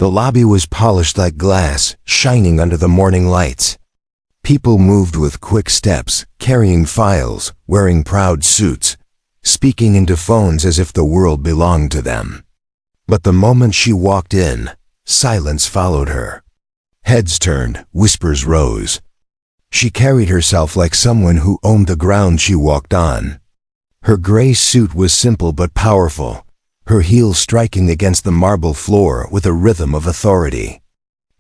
The lobby was polished like glass, shining under the morning lights. People moved with quick steps, carrying files, wearing proud suits, speaking into phones as if the world belonged to them. But the moment she walked in, silence followed her. Heads turned, whispers rose. She carried herself like someone who owned the ground she walked on. Her gray suit was simple but powerful, her heels striking against the marble floor with a rhythm of authority.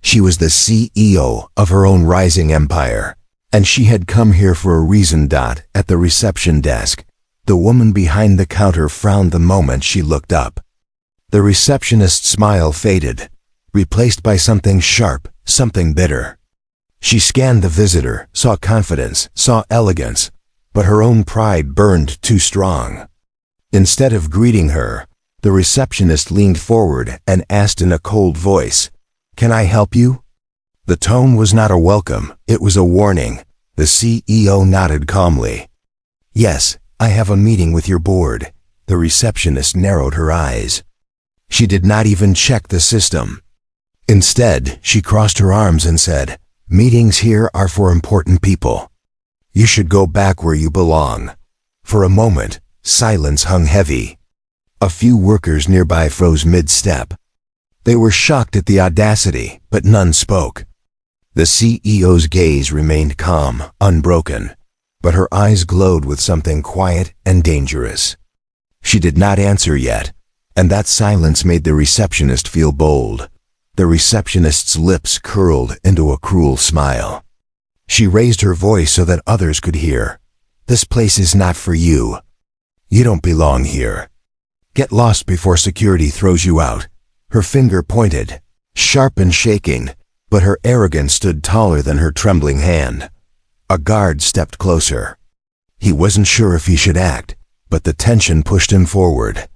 She was the CEO of her own rising empire, and she had come here for a reason. At the reception desk, the woman behind the counter frowned the moment she looked up. The receptionist's smile faded, replaced by something sharp, something bitter. She scanned the visitor, saw confidence, saw elegance, but her own pride burned too strong. Instead of greeting her, the receptionist leaned forward and asked in a cold voice, "Can I help you?" The tone was not a welcome, it was a warning. The CEO nodded calmly. "Yes, I have a meeting with your board." The receptionist narrowed her eyes. She did not even check the system. Instead, she crossed her arms and said, "Meetings here are for important people. You should go back where you belong." For a moment, silence hung heavy. A few workers nearby froze mid-step. They were shocked at the audacity, but none spoke. The CEO's gaze remained calm, unbroken, but her eyes glowed with something quiet and dangerous. She did not answer yet, and that silence made the receptionist feel bold. The receptionist's lips curled into a cruel smile. She raised her voice so that others could hear. "This place is not for you. You don't belong here. Get lost before security throws you out." Her finger pointed, sharp and shaking, but her arrogance stood taller than her trembling hand. A guard stepped closer. He wasn't sure if he should act, but the tension pushed him forward.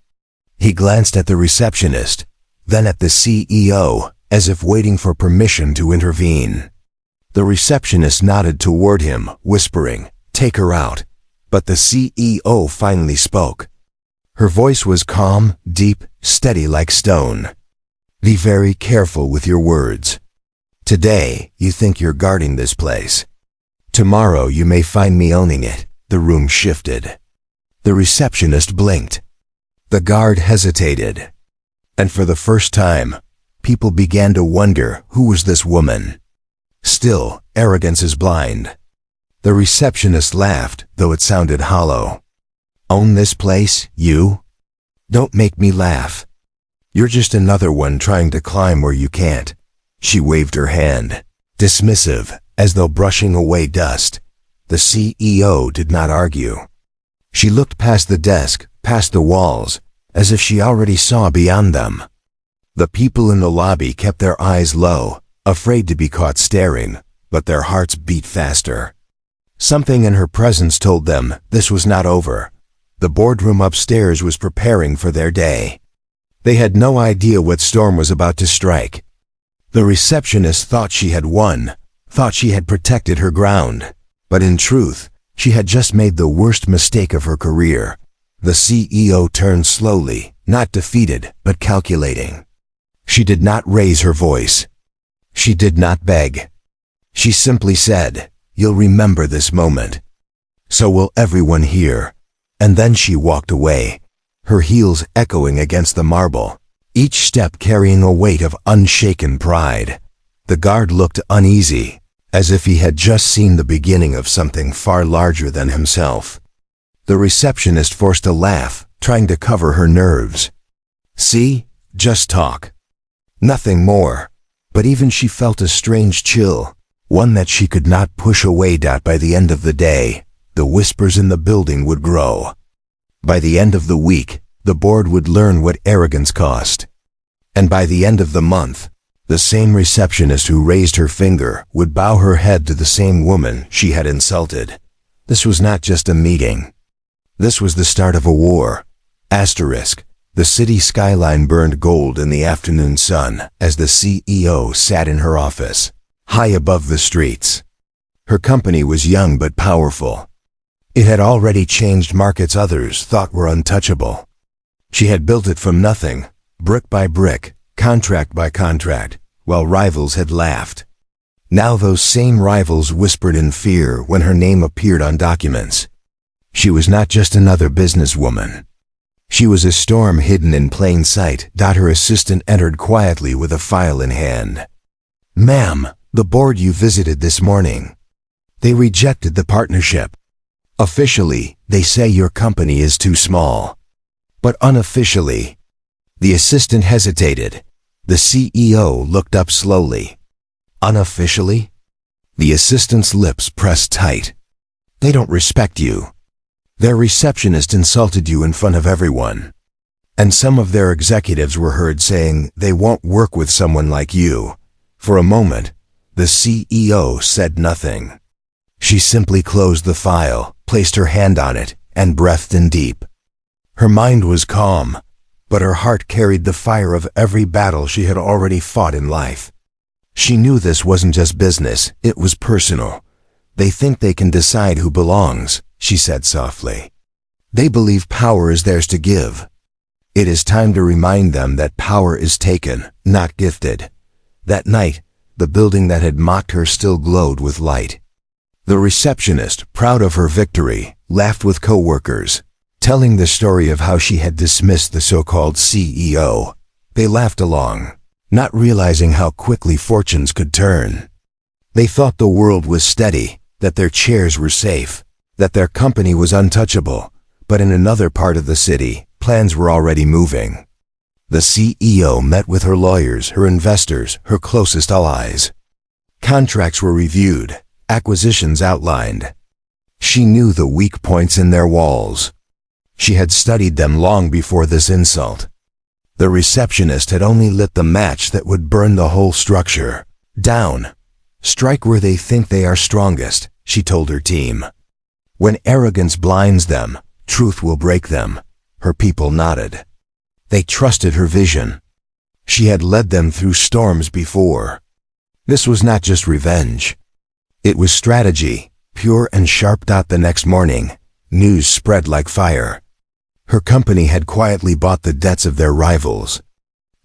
He glanced at the receptionist, then at the CEO, as if waiting for permission to intervene. The receptionist nodded toward him, whispering, "Take her out." But the CEO finally spoke. Her voice was calm, deep, steady like stone. "Be very careful with your words. Today, you think you're guarding this place. Tomorrow you may find me owning it." The room shifted. The receptionist blinked. The guard hesitated. And for the first time, people began to wonder, who was this woman? Still, arrogance is blind. The receptionist laughed, though it sounded hollow. "Own this place, you? Don't make me laugh. You're just another one trying to climb where you can't." She waved her hand, dismissive, as though brushing away dust. The CEO did not argue. She looked past the desk, past the walls, as if she already saw beyond them. The people in the lobby kept their eyes low, afraid to be caught staring, but their hearts beat faster. Something in her presence told them this was not over. The boardroom upstairs was preparing for their day. They had no idea what storm was about to strike. The receptionist thought she had won, thought she had protected her ground, but in truth, she had just made the worst mistake of her career. The CEO turned slowly, not defeated, but calculating. She did not raise her voice. She did not beg. She simply said, "You'll remember this moment. So will everyone here." And then she walked away, her heels echoing against the marble, each step carrying a weight of unshaken pride. The guard looked uneasy, as if he had just seen the beginning of something far larger than himself. The receptionist forced a laugh, trying to cover her nerves. "See? Just talk. Nothing more." But even she felt a strange chill, one that she could not push away. By the end of the day, the whispers in the building would grow. By the end of the week, the board would learn what arrogance cost. And by the end of the month, the same receptionist who raised her finger would bow her head to the same woman she had insulted. This was not just a meeting. This was the start of a war. The city skyline burned gold in the afternoon sun as the CEO sat in her office, high above the streets. Her company was young but powerful. It had already changed markets others thought were untouchable. She had built it from nothing, brick by brick, contract by contract, while rivals had laughed. Now those same rivals whispered in fear when her name appeared on documents. She was not just another businesswoman. She was a storm hidden in plain sight. Her assistant entered quietly with a file in hand. "Ma'am, the board you visited this morning. They rejected the partnership. Officially, they say your company is too small. But unofficially..." The assistant hesitated. The CEO looked up slowly. "Unofficially?" The assistant's lips pressed tight. "They don't respect you. Their receptionist insulted you in front of everyone. And some of their executives were heard saying they won't work with someone like you." For a moment, the CEO said nothing. She simply closed the file, placed her hand on it, and breathed in deep. Her mind was calm, but her heart carried the fire of every battle she had already fought in life. She knew this wasn't just business, it was personal. "They think they can decide who belongs," she said softly. "They believe power is theirs to give. It is time to remind them that power is taken, not gifted." That night, the building that had mocked her still glowed with light. The receptionist, proud of her victory, laughed with coworkers, telling the story of how she had dismissed the so-called CEO. They laughed along, not realizing how quickly fortunes could turn. They thought the world was steady, that their chairs were safe, that their company was untouchable, but in another part of the city, plans were already moving. The CEO met with her lawyers, her investors, her closest allies. Contracts were reviewed, acquisitions outlined. She knew the weak points in their walls. She had studied them long before this insult. The receptionist had only lit the match that would burn the whole structure down. "Strike where they think they are strongest," she told her team. "When arrogance blinds them, truth will break them." Her people nodded. They trusted her vision. She had led them through storms before. This was not just revenge. It was strategy, pure and sharp. The next morning, news spread like fire. Her company had quietly bought the debts of their rivals.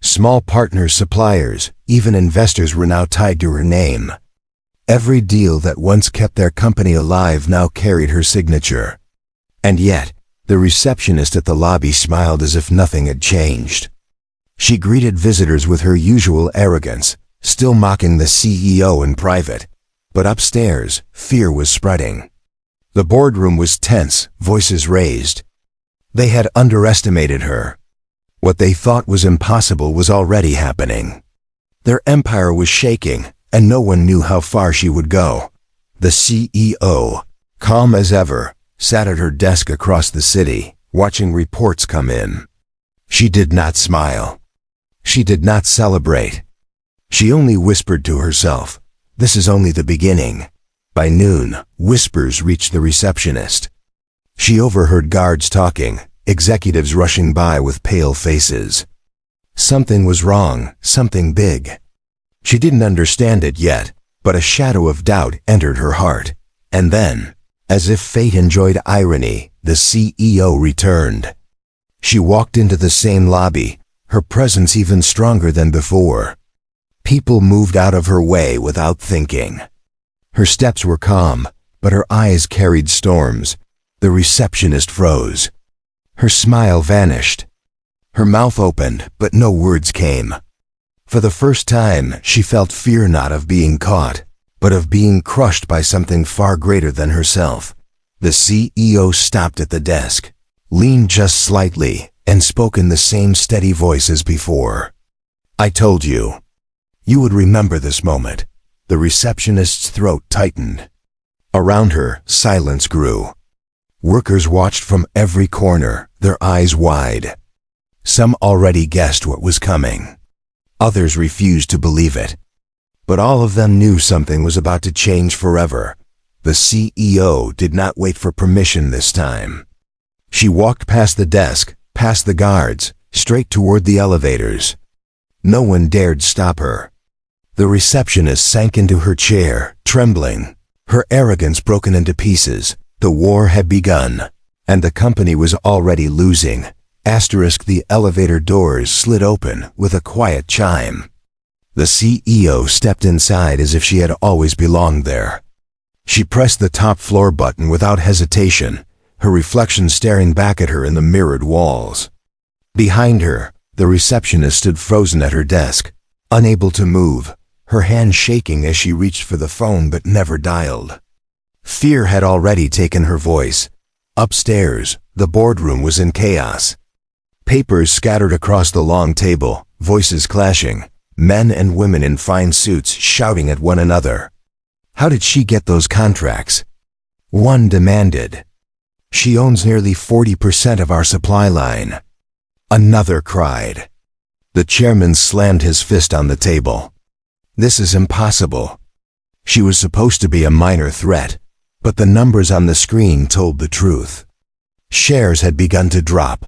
Small partners, suppliers, even investors were now tied to her name. Every deal that once kept their company alive now carried her signature. And yet, the receptionist at the lobby smiled as if nothing had changed. She greeted visitors with her usual arrogance, still mocking the CEO in private. But upstairs, fear was spreading. The boardroom was tense, voices raised. They had underestimated her. What they thought was impossible was already happening. Their empire was shaking, and no one knew how far she would go. The CEO, calm as ever, sat at her desk across the city, watching reports come in. She did not smile. She did not celebrate. She only whispered to herself, "This is only the beginning." By noon, whispers reached the receptionist. She overheard guards talking, executives rushing by with pale faces. Something was wrong, something big. She didn't understand it yet, but a shadow of doubt entered her heart. And then, as if fate enjoyed irony, the CEO returned. She walked into the same lobby, her presence even stronger than before. People moved out of her way without thinking. Her steps were calm, but her eyes carried storms. The receptionist froze. Her smile vanished. Her mouth opened, but no words came. For the first time, she felt fear not of being caught, but of being crushed by something far greater than herself. The CEO stopped at the desk, leaned just slightly, and spoke in the same steady voice as before. "I told you. You would remember this moment." The receptionist's throat tightened. Around her, silence grew. Workers watched from every corner, their eyes wide. Some already guessed what was coming. Others refused to believe it. But all of them knew something was about to change forever. The CEO did not wait for permission this time. She walked past the desk, past the guards, straight toward the elevators. No one dared stop her. The receptionist sank into her chair, trembling, her arrogance broken into pieces. The war had begun, and the company was already losing. Asterisk the elevator doors slid open with a quiet chime. The CEO stepped inside as if she had always belonged there. She pressed the top floor button without hesitation, her reflection staring back at her in the mirrored walls. Behind her, the receptionist stood frozen at her desk, unable to move, her hand shaking as she reached for the phone but never dialed. Fear had already taken her voice. Upstairs, the boardroom was in chaos. Papers scattered across the long table, voices clashing, men and women in fine suits shouting at one another. How did she get those contracts? One demanded. She owns nearly 40% of our supply line. Another cried. The chairman slammed his fist on the table. This is impossible. She was supposed to be a minor threat, but the numbers on the screen told the truth. Shares had begun to drop.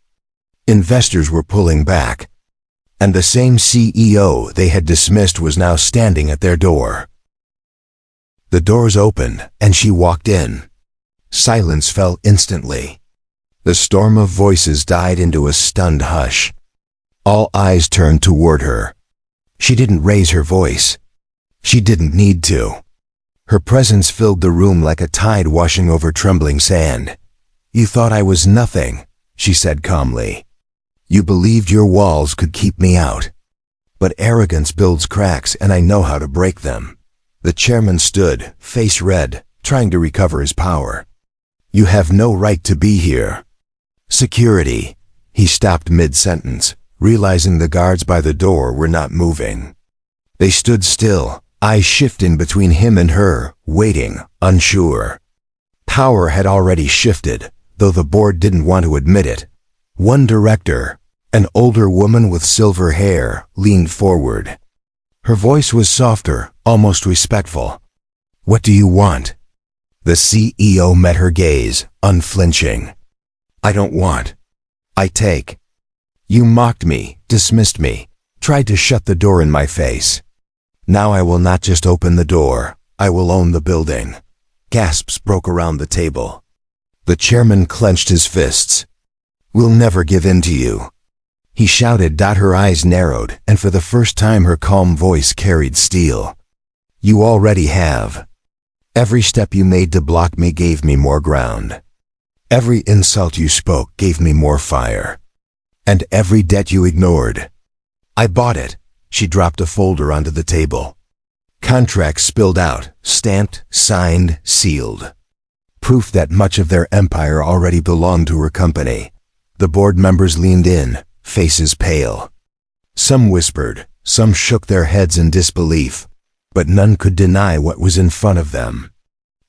Investors were pulling back. And the same CEO they had dismissed was now standing at their door. The doors opened, and she walked in. Silence fell instantly. The storm of voices died into a stunned hush. All eyes turned toward her. She didn't raise her voice. She didn't need to. Her presence filled the room like a tide washing over trembling sand. "You thought I was nothing," she said calmly. "You believed your walls could keep me out. But arrogance builds cracks, and I know how to break them." The chairman stood, face red, trying to recover his power. "You have no right to be here." "Security." He stopped mid-sentence, realizing the guards by the door were not moving. They stood still, eyes shifting between him and her, waiting, unsure. Power had already shifted, though the board didn't want to admit it. One director, an older woman with silver hair, leaned forward. Her voice was softer, almost respectful. "What do you want?" The CEO met her gaze, unflinching. "I don't want. I take. You mocked me, dismissed me, tried to shut the door in my face. Now I will not just open the door, I will own the building." Gasps broke around the table. The chairman clenched his fists. "We'll never give in to you," he shouted. Her eyes narrowed, and for the first time her calm voice carried steel. "You already have. Every step you made to block me gave me more ground. Every insult you spoke gave me more fire. And every debt you ignored. I bought it." She dropped a folder onto the table. Contracts spilled out, stamped, signed, sealed. Proof that much of their empire already belonged to her company. The board members leaned in, faces pale. Some whispered, some shook their heads in disbelief, but none could deny what was in front of them.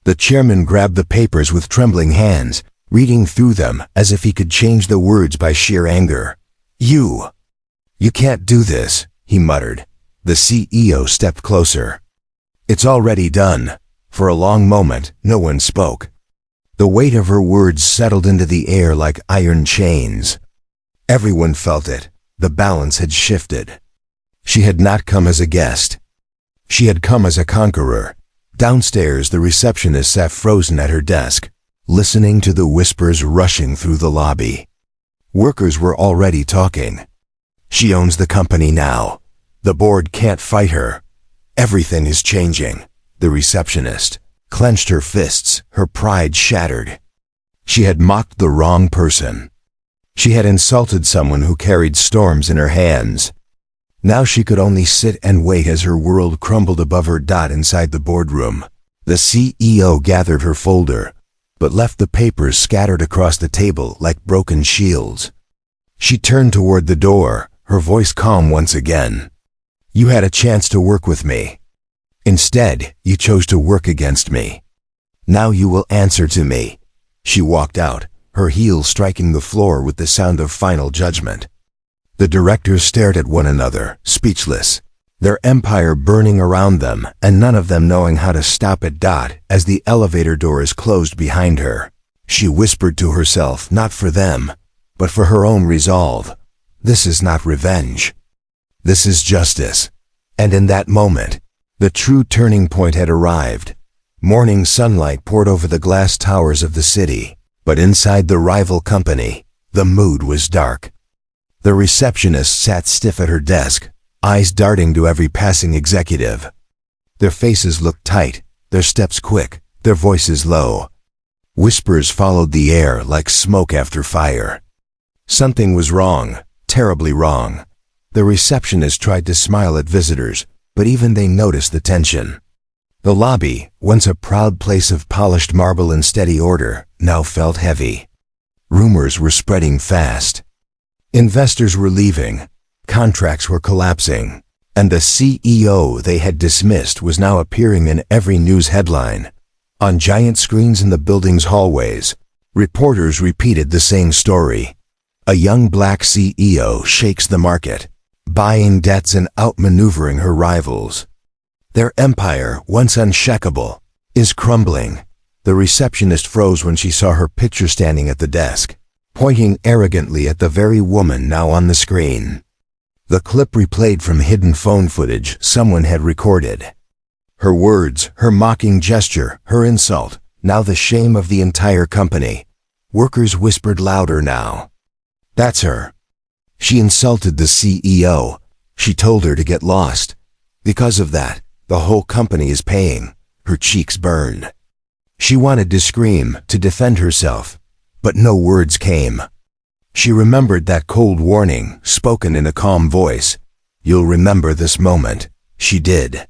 The chairman grabbed the papers with trembling hands, reading through them as if he could change the words by sheer anger. You can't do this," he muttered. The CEO stepped closer. "It's already done." For a long moment, no one spoke. The weight of her words settled into the air like iron chains. Everyone felt it. The balance had shifted. She had not come as a guest. She had come as a conqueror. Downstairs, the receptionist sat frozen at her desk, listening to the whispers rushing through the lobby. Workers were already talking. "She owns the company now. The board can't fight her. Everything is changing." The receptionist clenched her fists, her pride shattered. She had mocked the wrong person. She had insulted someone who carried storms in her hands. Now she could only sit and wait as her world crumbled above her. Inside the boardroom, the CEO gathered her folder, but left the papers scattered across the table like broken shields. She turned toward the door, her voice calm once again. "You had a chance to work with me. Instead, you chose to work against me. Now you will answer to me." She walked out, her heels striking the floor with the sound of final judgment. The directors stared at one another, speechless, their empire burning around them and none of them knowing how to stop it. As the elevator doors closed behind her, she whispered to herself, not for them, but for her own resolve. This is not revenge. This is justice. And in that moment, the true turning point had arrived. Morning sunlight poured over the glass towers of the city, but inside the rival company, The mood was dark. The receptionist sat stiff at her desk, eyes darting to every passing executive. Their faces looked tight, their steps quick, their voices low. Whispers followed the air like smoke after fire. Something was wrong, terribly wrong. The receptionist tried to smile at visitors, but even they noticed the tension. The lobby, once a proud place of polished marble and steady order, now felt heavy. Rumors were spreading fast. Investors were leaving, contracts were collapsing, and the CEO they had dismissed was now appearing in every news headline. On giant screens in the building's hallways, reporters repeated the same story. A young black CEO shakes the market, buying debts and outmaneuvering her rivals. Their empire, once unshakable, is crumbling. The receptionist froze when she saw her picture standing at the desk, pointing arrogantly at the very woman now on the screen. The clip replayed from hidden phone footage someone had recorded. Her words, her mocking gesture, her insult, now the shame of the entire company. Workers whispered louder now. That's her. She insulted the CEO. She told her to get lost. Because of that, the whole company is paying. Her cheeks burned. She wanted to scream, to defend herself, but no words came. She remembered that cold warning, spoken in a calm voice. You'll remember this moment. She did.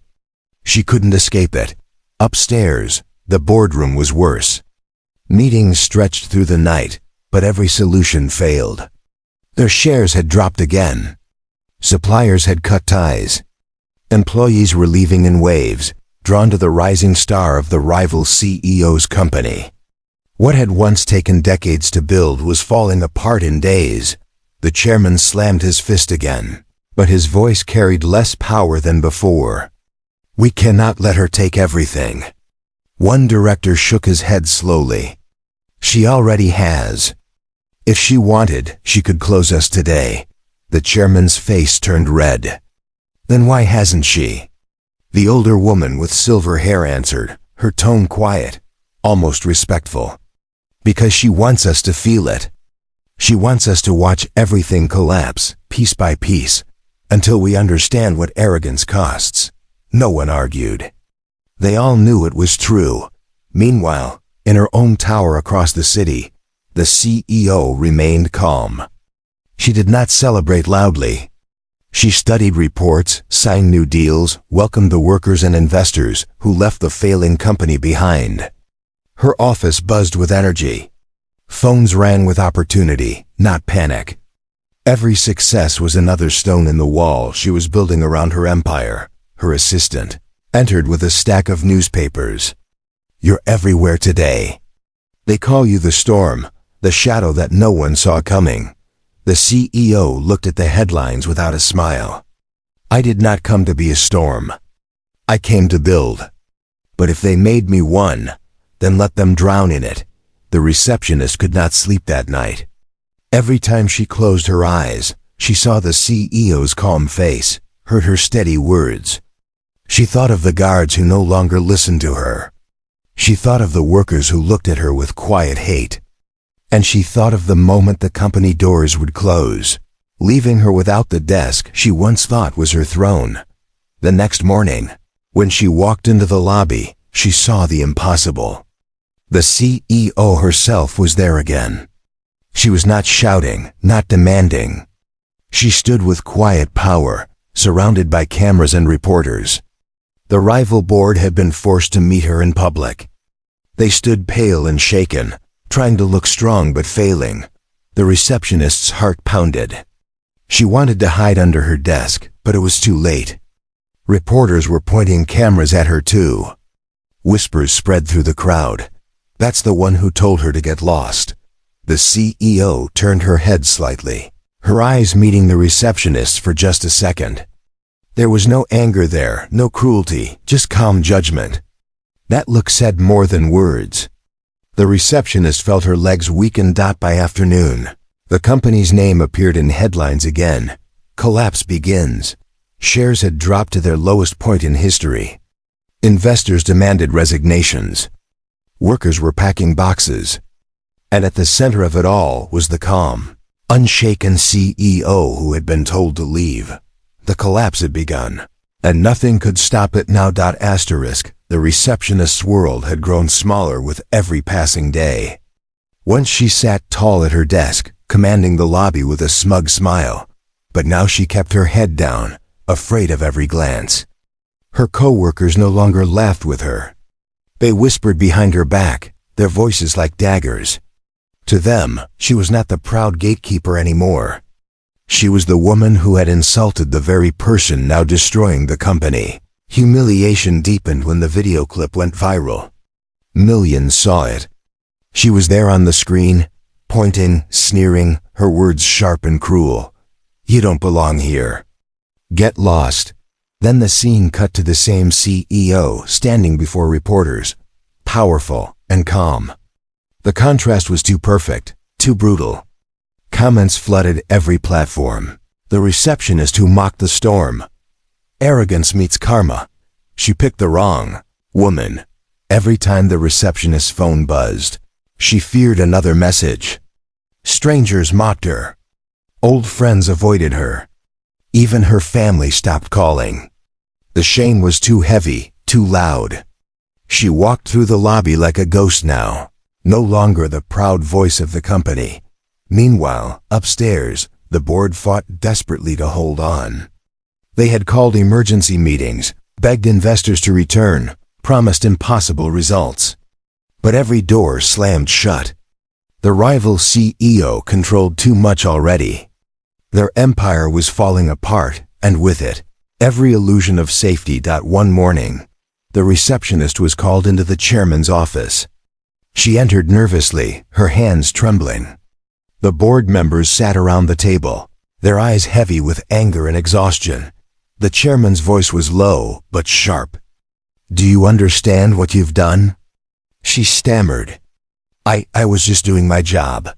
She couldn't escape it. Upstairs, the boardroom was worse. Meetings stretched through the night, but every solution failed. Their shares had dropped again. Suppliers had cut ties. Employees were leaving in waves, drawn to the rising star of the rival CEO's company. What had once taken decades to build was falling apart in days. The chairman slammed his fist again, but his voice carried less power than before. We cannot let her take everything. One director shook his head slowly. She already has. If she wanted, she could close us today. The chairman's face turned red. Then why hasn't she? The older woman with silver hair answered, her tone quiet, almost respectful. Because she wants us to feel it. She wants us to watch everything collapse, piece by piece, until we understand what arrogance costs. No one argued. They all knew it was true. Meanwhile, in her own tower across the city, the CEO remained calm. She did not celebrate loudly. She studied reports, signed new deals, welcomed the workers and investors who left the failing company behind. Her office buzzed with energy. Phones rang with opportunity, not panic. Every success was another stone in the wall she was building around her empire. Her assistant entered with a stack of newspapers. You're everywhere today. They call you the storm, the shadow that no one saw coming. The CEO looked at the headlines without a smile. I did not come to be a storm. I came to build. But if they made me one, then let them drown in it. The receptionist could not sleep that night. Every time she closed her eyes, she saw the CEO's calm face, heard her steady words. She thought of the guards who no longer listened to her. She thought of the workers who looked at her with quiet hate. And she thought of the moment the company doors would close, leaving her without the desk she once thought was her throne. The next morning, when she walked into the lobby, she saw the impossible. The CEO herself was there again. She was not shouting, not demanding. She stood with quiet power, surrounded by cameras and reporters. The rival board had been forced to meet her in public. They stood pale and shaken, trying to look strong but failing. The receptionist's heart pounded. She wanted to hide under her desk, but it was too late. Reporters were pointing cameras at her too. Whispers spread through the crowd. That's the one who told her to get lost. The CEO turned her head slightly, her eyes meeting the receptionist's for just a second. There was no anger there, no cruelty, just calm judgment. That look said more than words. The receptionist felt her legs weaken. By afternoon, the company's name appeared in headlines again. Collapse begins. Shares had dropped to their lowest point in history. Investors demanded resignations. Workers were packing boxes. And at the center of it all was the calm, unshaken CEO who had been told to leave. The collapse had begun, and nothing could stop it now. The receptionist's world had grown smaller with every passing day. Once she sat tall at her desk, commanding the lobby with a smug smile, but now she kept her head down, afraid of every glance. Her co-workers no longer laughed with her. They whispered behind her back, their voices like daggers. To them, she was not the proud gatekeeper anymore. She was the woman who had insulted the very person now destroying the company. Humiliation deepened when the video clip went viral. Millions saw it. She was there on the screen, pointing, sneering, her words sharp and cruel. "You don't belong here. Get lost." Then the scene cut to the same CEO standing before reporters, powerful and calm. The contrast was too perfect, too brutal. Comments flooded every platform. The receptionist who mocked the storm. Arrogance meets karma. She picked the wrong woman. Every time the receptionist's phone buzzed, she feared another message. Strangers mocked her. Old friends avoided her. Even her family stopped calling. The shame was too heavy, too loud. She walked through the lobby like a ghost now, no longer the proud voice of the company. Meanwhile, upstairs, the board fought desperately to hold on. They had called emergency meetings, begged investors to return, promised impossible results. But every door slammed shut. The rival CEO controlled too much already. Their empire was falling apart, and with it, every illusion of safety. One morning, the receptionist was called into the chairman's office. She entered nervously, her hands trembling. The board members sat around the table, their eyes heavy with anger and exhaustion. The chairman's voice was low, but sharp. "Do you understand what you've done?" She stammered. I was just doing my job."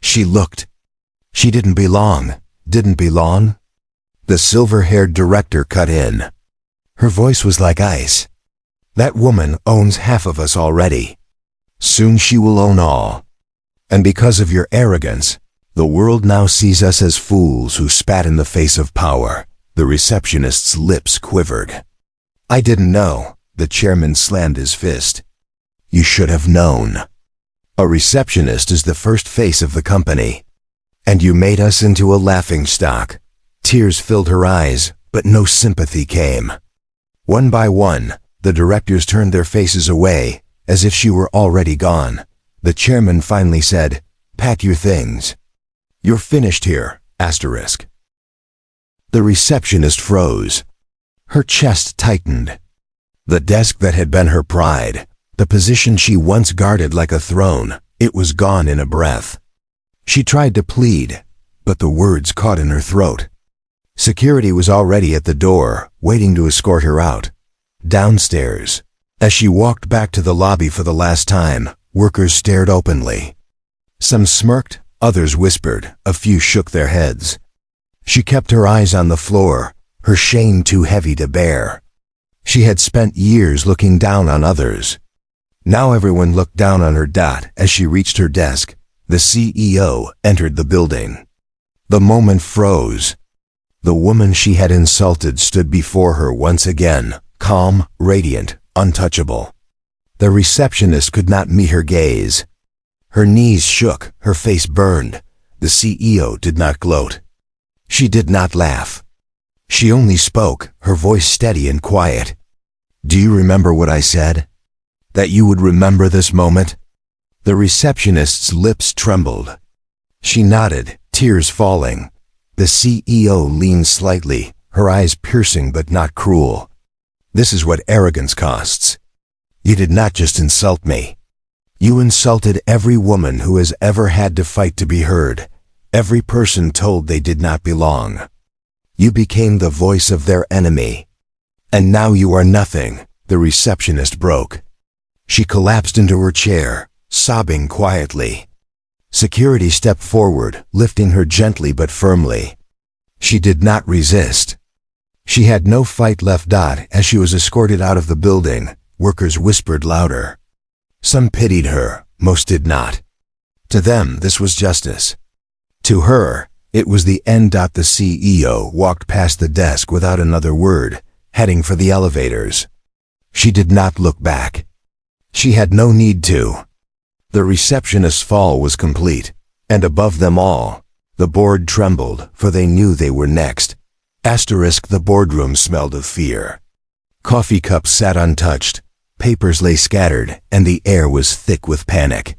She looked. She didn't belong. The silver-haired director cut in. Her voice was like ice. "That woman owns half of us already. Soon she will own all. And because of your arrogance, the world now sees us as fools who spat in the face of power." The receptionist's lips quivered. "I didn't know." The chairman slammed his fist. "You should have known. A receptionist is the first face of the company. And you made us into a laughingstock." Tears filled her eyes, but no sympathy came. One by one, the directors turned their faces away, as if she were already gone. The chairman finally said, "Pack your things. You're finished here." The receptionist froze. Her chest tightened. The desk that had been her pride, the position she once guarded like a throne, it was gone in a breath. She tried to plead, but the words caught in her throat. Security was already at the door, waiting to escort her out. Downstairs, as she walked back to the lobby for the last time, workers stared openly. Some smirked, others whispered, a few shook their heads. She kept her eyes on the floor, her shame too heavy to bear. She had spent years looking down on others. Now everyone looked down on her. As she reached her desk, the CEO entered the building. The moment froze. The woman she had insulted stood before her once again, calm, radiant, untouchable. The receptionist could not meet her gaze. Her knees shook, her face burned. The CEO did not gloat. She did not laugh. She only spoke, her voice steady and quiet. "Do you remember what I said? That you would remember this moment?" The receptionist's lips trembled. She nodded, tears falling. The CEO leaned slightly, her eyes piercing but not cruel. "This is what arrogance costs. You did not just insult me. You insulted every woman who has ever had to fight to be heard, every person told they did not belong. You became the voice of their enemy. And now you are nothing." The receptionist broke. She collapsed into her chair, sobbing quietly. Security stepped forward, lifting her gently but firmly. She did not resist. She had no fight left. As she was escorted out of the building, workers whispered louder. Some pitied her, most did not. To them, this was justice. To her, it was the end. The CEO walked past the desk without another word, heading for the elevators. She did not look back. She had no need to. The receptionist's fall was complete, and above them all, the board trembled, for they knew they were next. The boardroom smelled of fear. Coffee cups sat untouched, papers lay scattered, and the air was thick with panic.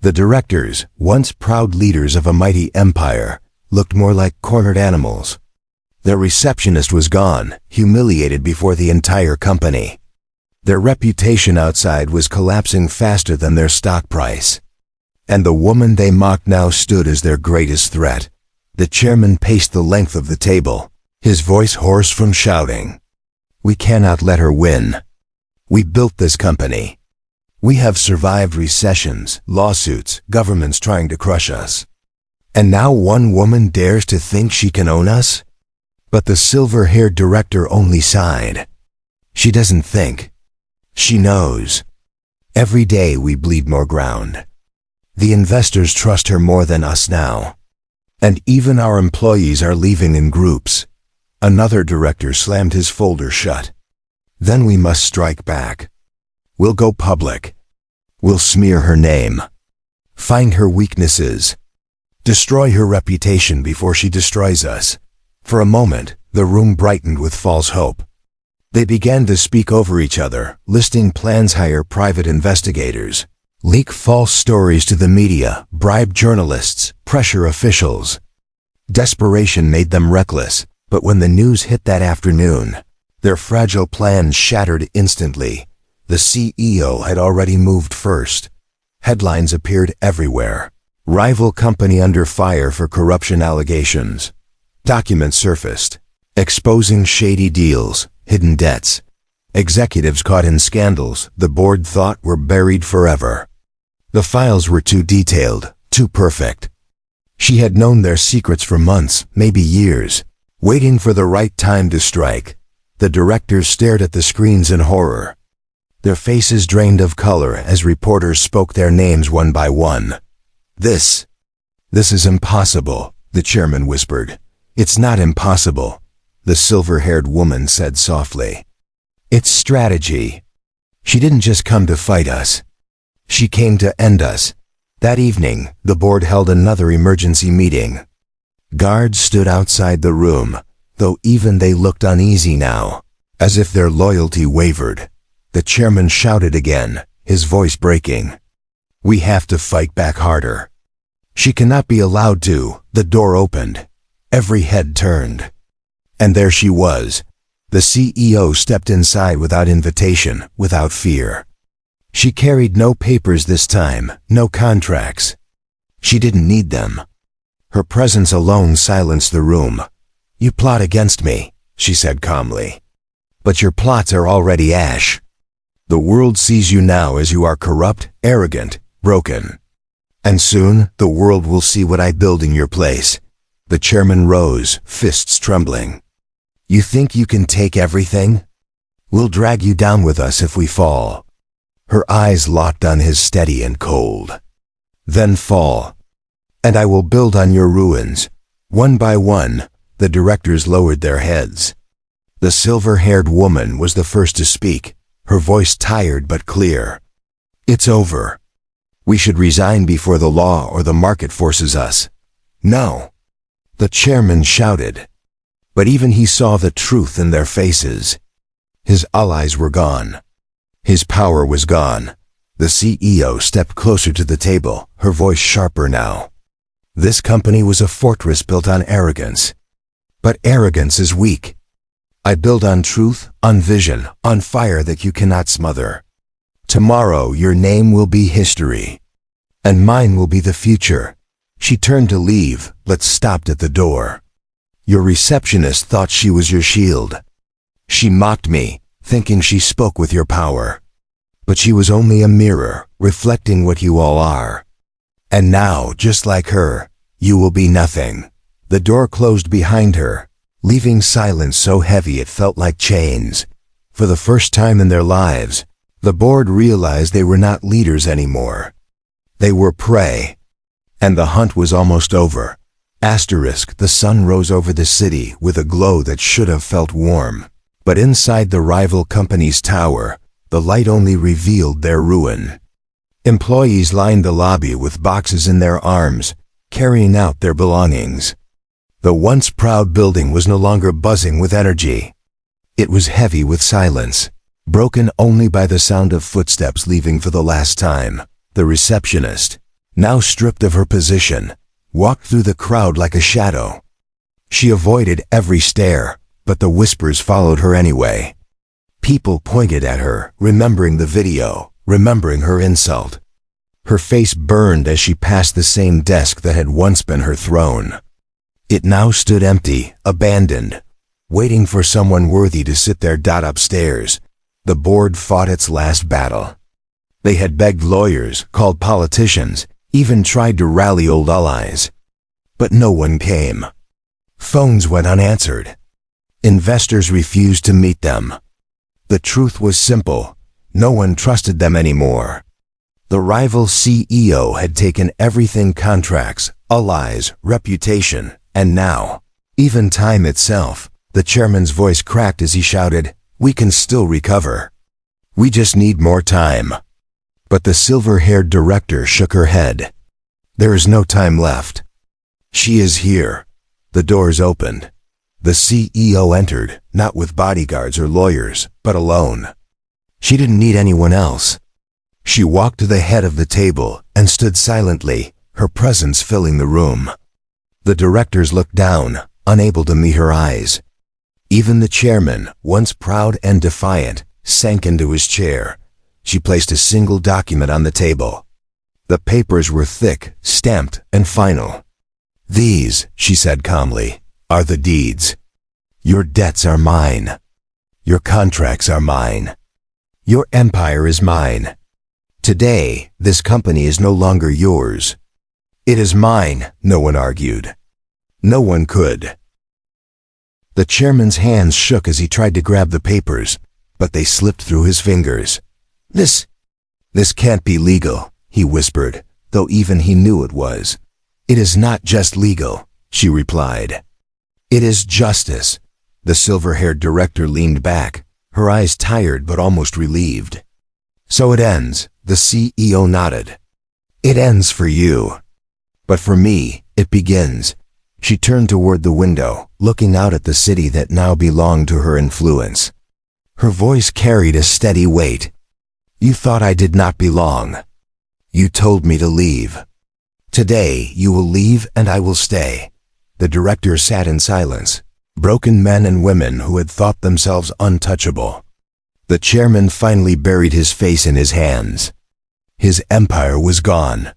The directors, once proud leaders of a mighty empire, looked more like cornered animals. Their receptionist was gone, humiliated before the entire company. Their reputation outside was collapsing faster than their stock price. And the woman they mocked now stood as their greatest threat. The chairman paced the length of the table, his voice hoarse from shouting. We cannot let her win. We built this company. We have survived recessions, lawsuits, governments trying to crush us. And now one woman dares to think she can own us? But the silver-haired director only sighed. She doesn't think. She knows. Every day we bleed more ground. The investors trust her more than us now. And even our employees are leaving in groups. Another director slammed his folder shut. Then we must strike back. We'll go public. We'll smear her name. Find her weaknesses. Destroy her reputation before she destroys us. For a moment, the room brightened with false hope. They began to speak over each other, listing plans: hire private investigators, leak false stories to the media, bribe journalists, pressure officials. Desperation made them reckless, but when the news hit that afternoon, their fragile plans shattered instantly. The CEO had already moved first. Headlines appeared everywhere. Rival company under fire for corruption allegations. Documents surfaced, exposing shady deals, hidden debts. Executives caught in scandals the board thought were buried forever. The files were too detailed, too perfect. She had known their secrets for months, maybe years, waiting for the right time to strike. The directors stared at the screens in horror. Their faces drained of color as reporters spoke their names one by one. This is impossible, the chairman whispered. It's not impossible, the silver-haired woman said softly. It's strategy. She didn't just come to fight us. She came to end us. That evening, the board held another emergency meeting. Guards stood outside the room, though even they looked uneasy now, as if their loyalty wavered. The chairman shouted again, his voice breaking. We have to fight back harder. She cannot be allowed to. The door opened. Every head turned. And there she was. The CEO stepped inside without invitation, without fear. She carried no papers this time, no contracts. She didn't need them. Her presence alone silenced the room. You plot against me, she said calmly. But your plots are already ash. The world sees you now as you are corrupt, arrogant, broken. And soon, the world will see what I build in your place. The chairman rose, fists trembling. You think you can take everything? We'll drag you down with us if we fall. Her eyes locked on his, steady and cold. Then fall. And I will build on your ruins. One by one, the directors lowered their heads. The silver-haired woman was the first to speak, her voice tired but clear. It's over. We should resign before the law or the market forces us. No. The chairman shouted. But even he saw the truth in their faces. His allies were gone. His power was gone. The CEO stepped closer to the table, her voice sharper now. This company was a fortress built on arrogance. But arrogance is weak. I build on truth, on vision, on fire that you cannot smother. Tomorrow your name will be history. And mine will be the future. She turned to leave, but stopped at the door. Your receptionist thought she was your shield. She mocked me, thinking she spoke with your power. But she was only a mirror, reflecting what you all are. And now, just like her, you will be nothing. The door closed behind her, leaving silence so heavy it felt like chains. For the first time in their lives, the board realized they were not leaders anymore. They were prey. And the hunt was almost over. Asterisk, the sun rose over the city with a glow that should have felt warm. But inside the rival company's tower, the light only revealed their ruin. Employees lined the lobby with boxes in their arms, carrying out their belongings. The once proud building was no longer buzzing with energy. It was heavy with silence, broken only by the sound of footsteps leaving for the last time. The receptionist, now stripped of her position, walked through the crowd like a shadow. She avoided every stare, but the whispers followed her anyway. People pointed at her, remembering the video, remembering her insult. Her face burned as she passed the same desk that had once been her throne. It now stood empty, abandoned, waiting for someone worthy to sit there. Upstairs, the board fought its last battle. They had begged lawyers, called politicians, even tried to rally old allies. But no one came. Phones went unanswered. Investors refused to meet them. The truth was simple. No one trusted them anymore. The rival CEO had taken everything: contracts, allies, reputation, and now, even time itself. The chairman's voice cracked as he shouted, "We can still recover. We just need more time." But the silver-haired director shook her head. "There is no time left. She is here." The doors opened. The CEO entered, not with bodyguards or lawyers, but alone. She didn't need anyone else. She walked to the head of the table and stood silently, her presence filling the room. The directors looked down, unable to meet her eyes. Even the chairman, once proud and defiant, sank into his chair. She placed a single document on the table. The papers were thick, stamped, and final. "These," she said calmly, "are the deeds. Your debts are mine. Your contracts are mine. Your empire is mine. Today, this company is no longer yours. It is mine," no one argued. No one could. The chairman's hands shook as he tried to grab the papers, but they slipped through his fingers. This can't be legal," he whispered, though even he knew it was. "It is not just legal," she replied. "It is justice." The silver-haired director leaned back, her eyes tired but almost relieved. "So it ends," the CEO nodded. "It ends for you. But for me, it begins." She turned toward the window, looking out at the city that now belonged to her influence. Her voice carried a steady weight. "You thought I did not belong. You told me to leave. Today you will leave and I will stay." The director sat in silence, broken men and women who had thought themselves untouchable. The chairman finally buried his face in his hands. His empire was gone.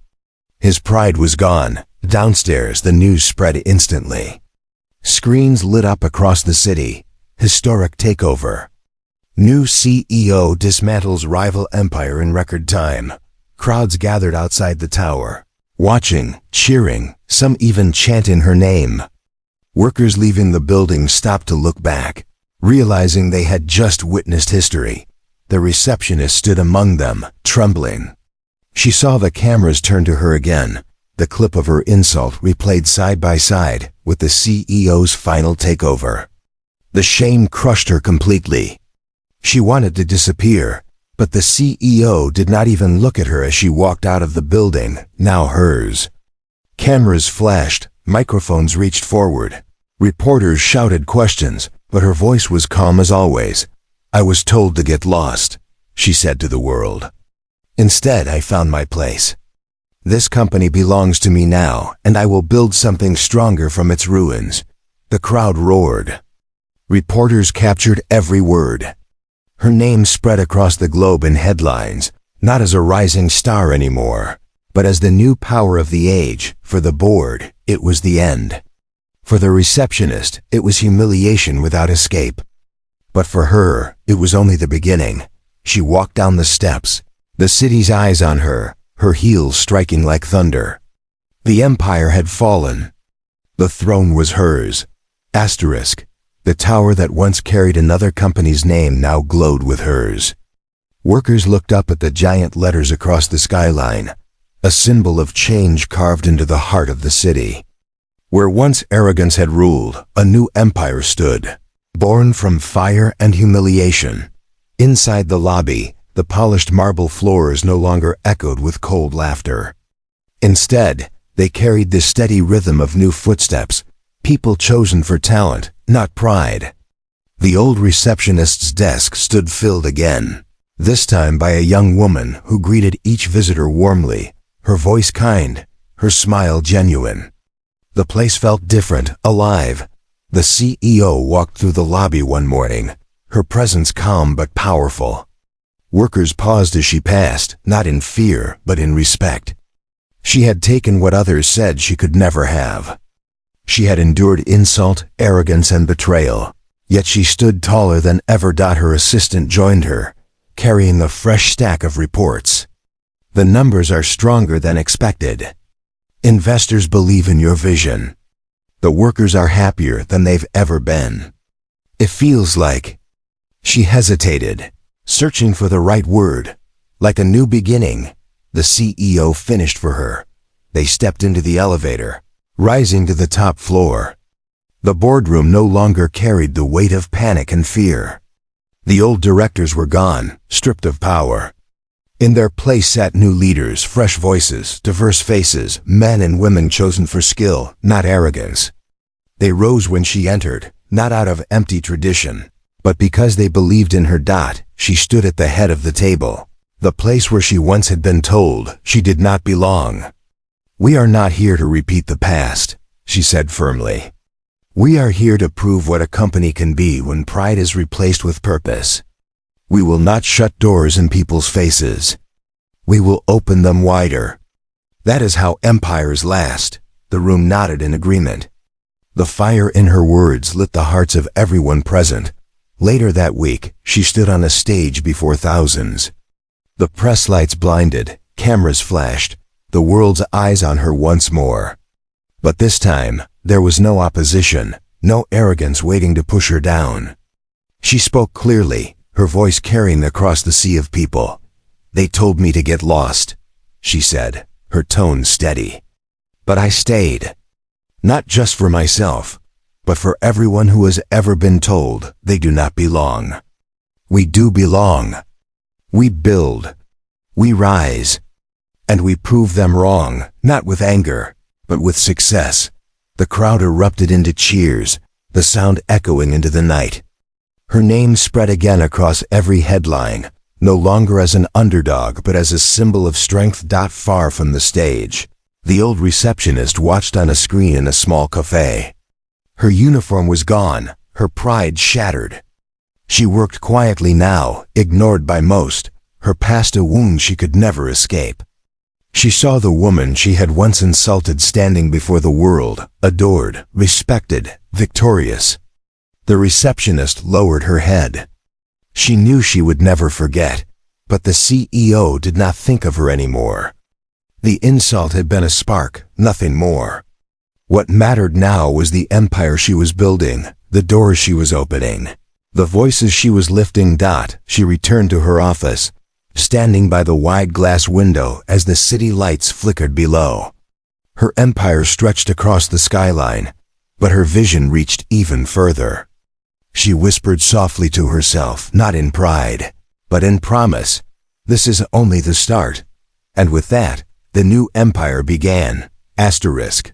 His pride was gone. Downstairs, the news spread instantly. Screens lit up across the city. Historic takeover. New CEO dismantles rival empire in record time. Crowds gathered outside the tower, watching, cheering, some even chanting her name. Workers leaving the building stopped to look back, realizing they had just witnessed history. The receptionist stood among them, trembling. She saw the cameras turn to her again, the clip of her insult replayed side by side with the CEO's final takeover. The shame crushed her completely. She wanted to disappear, but the CEO did not even look at her as she walked out of the building, now hers. Cameras flashed, microphones reached forward. Reporters shouted questions, but her voice was calm as always. "I was told to get lost," she said to the world. "Instead, I found my place. This company belongs to me now, and I will build something stronger from its ruins." The crowd roared. Reporters captured every word. Her name spread across the globe in headlines, not as a rising star anymore, but as the new power of the age. For the board, it was the end. For the receptionist, it was humiliation without escape. But for her, it was only the beginning. She walked down the steps, the city's eyes on her, her heels striking like thunder. The empire had fallen. The throne was hers. Asterisk. The tower that once carried another company's name now glowed with hers. Workers looked up at the giant letters across the skyline. a symbol of change carved into the heart of the city. Where once arrogance had ruled, a new empire stood, born from fire and humiliation. Inside the lobby, the polished marble floors no longer echoed with cold laughter. Instead, they carried the steady rhythm of new footsteps, people chosen for talent, not pride. The old receptionist's desk stood filled again, this time by a young woman who greeted each visitor warmly, her voice kind, her smile genuine. The place felt different, alive. The CEO walked through the lobby one morning, her presence calm but powerful. Workers paused as she passed, not in fear, but in respect. She had taken what others said she could never have. She had endured insult, arrogance, and betrayal, yet she stood taller than ever. Her assistant joined her, carrying a fresh stack of reports. The numbers are stronger than expected. Investors believe in your vision. The workers are happier than they've ever been. It feels like... She hesitated, searching for the right word. Like a new beginning, the CEO finished for her. They stepped into the elevator, rising to the top floor. The boardroom no longer carried the weight of panic and fear. The old directors were gone, stripped of power. In their place sat new leaders, fresh voices, diverse faces, men and women chosen for skill, not arrogance. They rose when she entered, not out of empty tradition, but because they believed in her. She stood at the head of the table, the place where she once had been told she did not belong. "We are not here to repeat the past," she said firmly. "We are here to prove what a company can be when pride is replaced with purpose. We will not shut doors in people's faces. We will open them wider. That is how empires last." The room nodded in agreement. The fire in her words lit the hearts of everyone present. Later that week, she stood on a stage before thousands. The press lights blinded, cameras flashed, the world's eyes on her once more. But this time, there was no opposition, no arrogance waiting to push her down. She spoke clearly, her voice carrying across the sea of people. "They told me to get lost," she said, her tone steady. "But I stayed. Not just for myself, but for everyone who has ever been told they do not belong. We do belong. We build. We rise. And we prove them wrong, not with anger, but with success." The crowd erupted into cheers, the sound echoing into the night. Her name spread again across every headline, no longer as an underdog but as a symbol of strength. Far from the stage, the old receptionist watched on a screen in a small cafe. Her uniform was gone, her pride shattered. She worked quietly now, ignored by most, her past a wound she could never escape. She saw the woman she had once insulted standing before the world, adored, respected, victorious. The receptionist lowered her head. She knew she would never forget, but the CEO did not think of her anymore. The insult had been a spark, nothing more. What mattered now was the empire she was building, the doors she was opening, the voices she was lifting. She returned to her office, standing by the wide glass window as the city lights flickered below. Her empire stretched across the skyline, but her vision reached even further. She whispered softly to herself, not in pride, but in promise, "This is only the start." And with that, the new empire began. Asterisk.